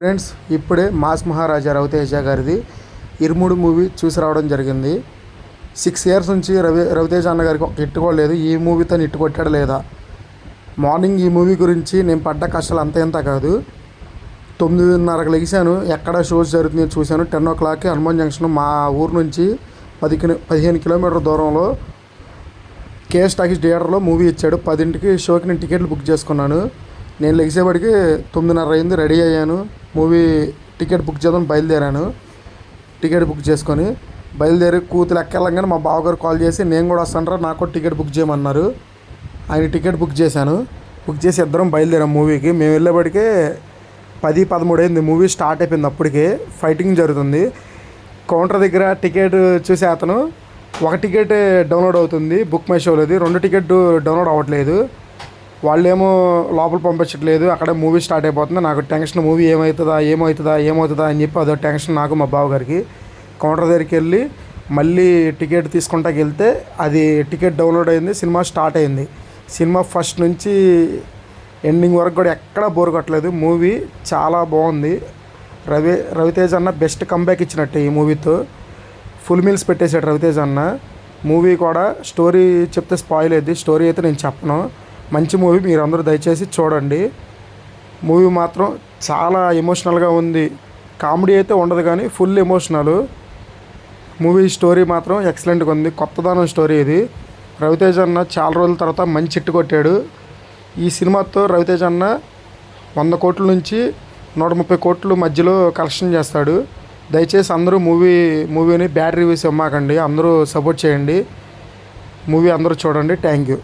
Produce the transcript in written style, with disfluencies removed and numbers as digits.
Friends, ఇప్పుడే mass మహారాజా రవితేజ గారిది ఇరుముడు movie చూసి రావడం జరిగింది. 6 ఇయర్స్ నుంచి రవితేజ అన్న గారికి ఒక హిట్ కూడా లేదు. ఈ మూవీతో హిట్ కొట్టాడు లేదా? మార్నింగ్ ఈ మూవీ గురించి నేను పడ్డ కష్టాలు అంత ఎంత కాదు. 9:30కి లెగిశాను, ఎక్కడ షోస్ జరుగుతుందో చూశాను. 10 o'clockకి హనుమాన్ జంక్షన్ మా ఊరు నుంచి 15 కిలోమీటర్ల దూరంలో కేఎస్ టాకీస్ థియేటర్లో మూవీ ఇచ్చాడు. 10ంటికి షోకి నేను టికెట్లు బుక్ చేసుకున్నాను. నేను లెగిసేపటికి 9:30 అయింది. రెడీ అయ్యాను, మూవీ టికెట్ బుక్ చేద్దాం బయలుదేరాను. టికెట్ బుక్ చేసుకొని బయలుదేరి కూతురు ఎక్కెళ్ళంగానే మా బావగారు కాల్ చేసి, నేను కూడా వస్తానరా, నాకు టికెట్ బుక్ చేయమన్నారు. ఆయన టికెట్ బుక్ చేశాను. బుక్ చేసి ఇద్దరం బయలుదేరాం మూవీకి. మేము వెళ్ళేప్పటికే 10-13 అయింది. మూవీ స్టార్ట్ అయిపోయింది. అప్పటికే ఫైటింగ్ జరుగుతుంది. కౌంటర్ దగ్గర టికెట్ చూసే అతను, ఒక టికెట్ డౌన్లోడ్ అవుతుంది బుక్ మై షోలోది, 2 టికెట్ డౌన్లోడ్ అవ్వట్లేదు. వాళ్ళేమో లోపల పంపించట్లేదు. అక్కడ మూవీ స్టార్ట్ అయిపోతుంది. నాకు టెన్షన్, మూవీ ఏమవుతుందా అని చెప్పి అదో టెన్షన్ నాకు మా బావగారికి. కౌంటర్ దగ్గరికి వెళ్ళి మళ్ళీ టికెట్ తీసుకుంటాకి వెళ్తే అది టికెట్ డౌన్లోడ్ అయింది. సినిమా స్టార్ట్ అయింది. సినిమా ఫస్ట్ నుంచి ఎండింగ్ వరకు కూడా ఎక్కడా బోర్ కొట్టలేదు. మూవీ చాలా బాగుంది. రవితేజ అన్న బెస్ట్ కంబ్యాక్ ఇచ్చినట్టే ఈ మూవీతో. ఫుల్ మీల్స్ పెట్టేశాడు రవితేజ అన్న. మూవీ కూడా స్టోరీ చెప్తే స్పాయిల్ అయింది. స్టోరీ అయితే నేను చెప్పను. మంచి మూవీ, మీరు అందరూ దయచేసి చూడండి. మూవీ మాత్రం చాలా ఎమోషనల్గా ఉంది. కామెడీ అయితే ఉండదు కానీ ఫుల్ ఎమోషనల్. మూవీ స్టోరీ మాత్రం ఎక్సలెంట్గా ఉంది. కొత్తదనం స్టోరీ ఇది. రవితేజ అన్న చాలా రోజుల తర్వాత మంచి హిట్ కొట్టాడు. ఈ సినిమాతో రవితేజ అన్న 100 కోట్ల నుంచి 130 కోట్ల మధ్యలో కలెక్షన్ చేస్తాడు. దయచేసి అందరూ మూవీని బ్యాడ్ రివ్యూస్ ఇవ్వమాకండి. అందరూ సపోర్ట్ చేయండి. మూవీ అందరూ చూడండి. Thank you.